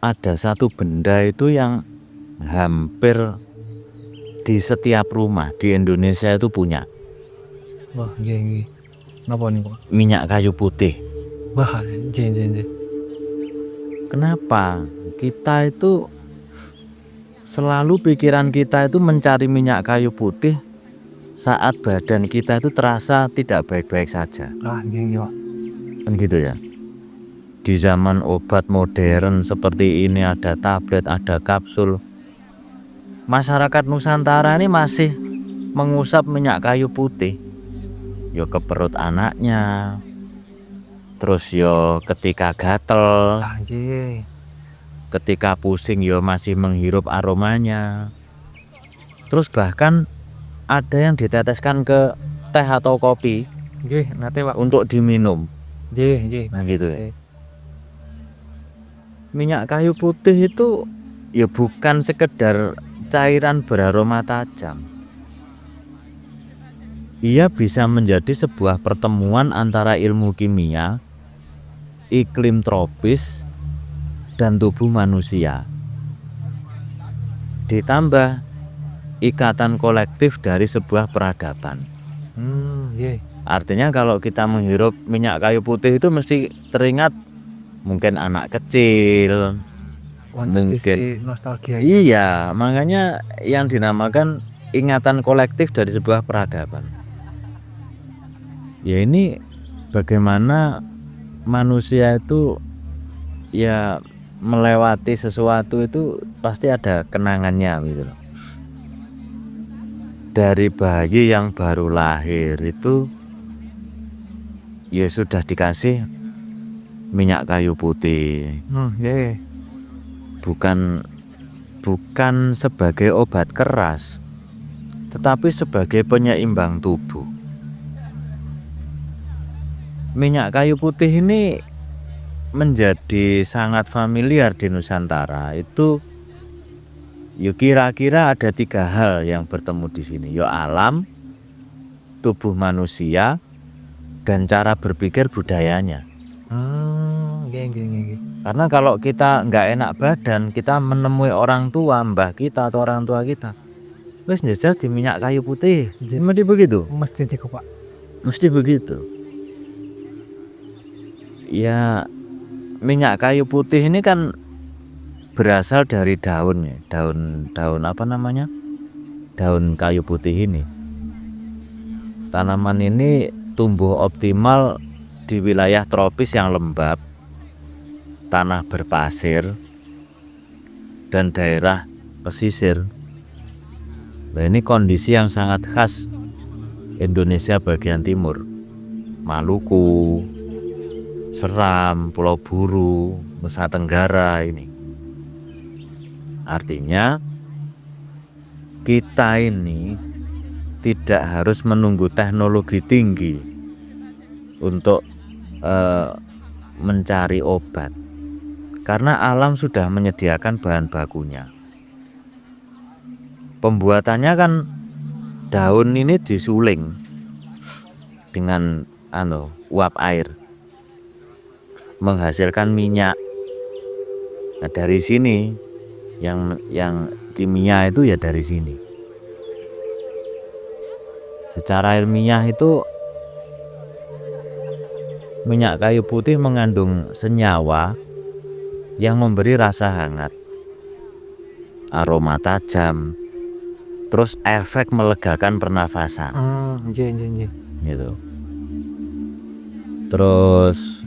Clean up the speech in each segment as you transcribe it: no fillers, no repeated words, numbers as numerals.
ada satu benda itu yang hampir di setiap rumah di Indonesia itu punya. Wah, nggih. Napa niku? Minyak kayu putih. Wah, nggih. Kenapa? Kita itu selalu pikiran kita itu mencari minyak kayu putih saat badan kita itu terasa tidak baik-baik saja. Ah, nggih. Kan gitu ya. Di zaman obat modern seperti ini, ada tablet, ada kapsul, masyarakat Nusantara ini masih mengusap minyak kayu putih. Yo ke perut anaknya, terus yo ketika gatel, Ah, nggih. ketika pusing yo masih menghirup aromanya. Terus bahkan ada yang diteteskan ke teh atau kopi Nggih, nate, Pak. untuk diminum. Nggih. Nah gitu ya. Minyak kayu putih itu ya bukan sekedar cairan beraroma tajam. Ia bisa menjadi sebuah pertemuan antara ilmu kimia, iklim tropis, dan tubuh manusia. Ditambah ikatan kolektif dari sebuah peradaban. Nggih. Artinya kalau kita menghirup minyak kayu putih itu mesti teringat mungkin anak kecil, Wonten mungkin sisi nostalgia. iya, makanya yang dinamakan ingatan kolektif dari sebuah peradaban. Ya ini bagaimana manusia itu ya melewati sesuatu itu pasti ada kenangannya gitu loh. Dari bayi yang baru lahir itu ya sudah dikasih minyak kayu putih. Nggih. Bukan sebagai obat keras, tetapi sebagai penyeimbang tubuh. Minyak kayu putih ini menjadi sangat familiar di Nusantara. Itu yuk kira-kira ada 3 hal yang bertemu di sini. Yo alam, tubuh manusia, dan cara berpikir budayanya. Nggih. Karena kalau kita nggak enak badan, kita menemui orang tua, mbah kita atau orang tua kita, wes njajal di minyak kayu putih. Mesti begitu. Mesti niku, Pak. Mesti begitu. Ya minyak kayu putih ini kan berasal dari daun ya, daun apa namanya? Daun kayu putih ini. Tanaman ini tumbuh optimal di wilayah tropis yang lembab, tanah berpasir, dan daerah pesisir. Nah, ini kondisi yang sangat khas Indonesia bagian timur. Maluku, Seram, Pulau Buru, Nusa Tenggara ini. Artinya kita ini tidak harus menunggu teknologi tinggi untuk mencari obat, karena alam sudah menyediakan bahan bakunya. Pembuatannya kan daun ini disuling dengan uap air, menghasilkan minyak. Nah dari sini yang kimia itu ya dari sini. Secara ilmiah itu minyak kayu putih mengandung senyawa yang memberi rasa hangat, aroma tajam, terus efek melegakan pernafasan. Nggih. Gitu. Terus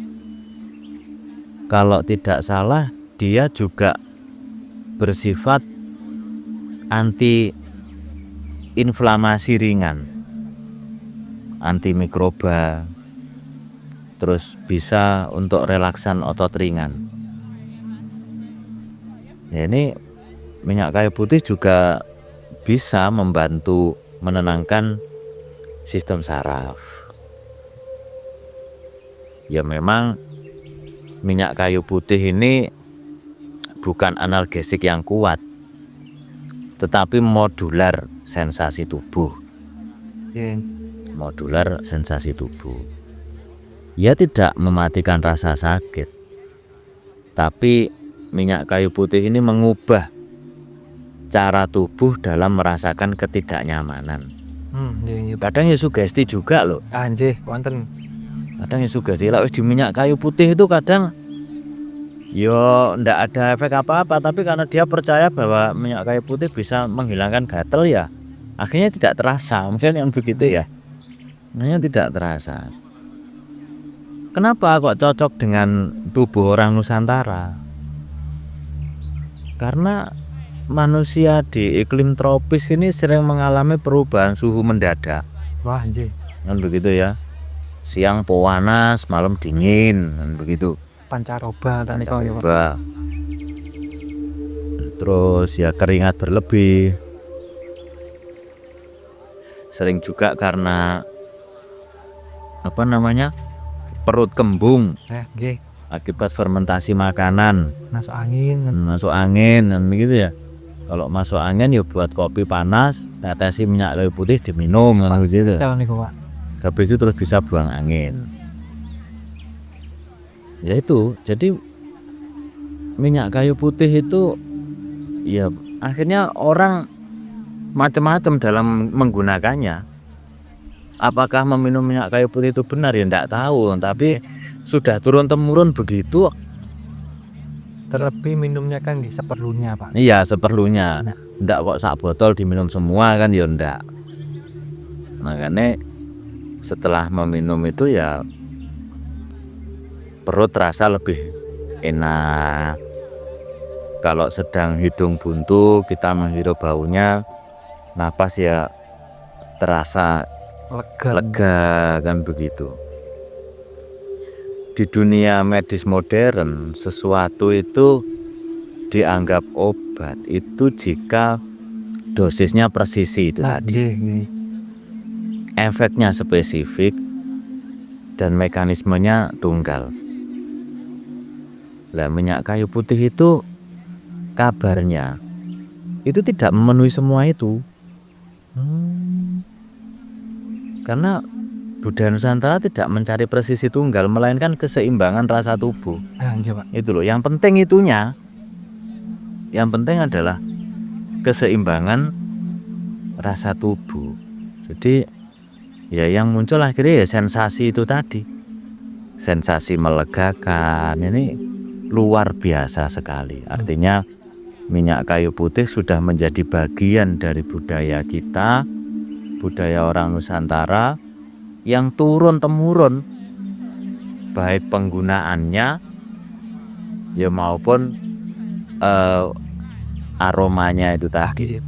kalau tidak salah dia juga bersifat anti inflamasi ringan, antimikroba, terus bisa untuk relaksan otot ringan. Ya, ini minyak kayu putih juga bisa membantu menenangkan sistem saraf. Ya memang minyak kayu putih ini bukan analgesik yang kuat, tetapi modular sensasi tubuh. Modular sensasi tubuh. Ia tidak mematikan rasa sakit, tapi minyak kayu putih ini mengubah cara tubuh dalam merasakan ketidaknyamanan. Nggih nggih. Kadang ya sugesti juga loh. Ah nggih, wonten. Kadang ya sugesti lek wis di minyak kayu putih itu kadang yo ndak ada efek apa-apa, tapi karena dia percaya bahwa minyak kayu putih bisa menghilangkan gatel ya akhirnya tidak terasa, mungkin yang begitu ya. Akhirnya tidak terasa. Kenapa kok cocok dengan tubuh orang Nusantara? Karena manusia di iklim tropis ini sering mengalami perubahan suhu mendadak. Wah nggih. Kan begitu ya. Siang panas, malam dingin, kan begitu. Pancaroba ta nika ya, Pak. Coba. Terus ya keringat berlebih. Sering juga karena apa namanya? Perut kembung Nggih. akibat fermentasi makanan, Masuk angin. masuk angin kan begitu ya. Kalau masuk angin ya buat kopi panas, tetesi minyak kayu putih diminum kan begitu. Betul niku, Pak. Habis itu terus bisa buang angin. Ya itu, jadi minyak kayu putih itu ya akhirnya orang macam-macam dalam menggunakannya. Apakah meminum minyak kayu putih itu benar ya enggak tahu, tapi sudah turun temurun begitu. Terlebih minumnya kan nggih seperlunya, Pak. Iya, seperlunya. Nah. Enggak kok sak botol diminum semua kan ya enggak. Makanya setelah meminum itu ya perut terasa lebih enak. Kalau sedang hidung buntu kita menghirup baunya, napas ya terasa lega kan begitu. Di dunia medis modern sesuatu itu dianggap obat itu jika dosisnya presisi itu Nah, tadi. nggih. Efeknya spesifik dan mekanismenya tunggal. Lah minyak kayu putih itu kabarnya itu tidak memenuhi semua itu. Karena budaya Nusantara tidak mencari presisi tunggal, melainkan keseimbangan rasa tubuh. Ah nggih, Pak. Itu loh, yang penting itunya. Yang penting adalah keseimbangan rasa tubuh. Jadi ya yang muncul akhirnya ya sensasi itu tadi. Sensasi melegakan ini luar biasa sekali. Artinya minyak kayu putih sudah menjadi bagian dari budaya kita, budaya orang Nusantara yang turun temurun, baik penggunaannya ya maupun aromanya itu tadi.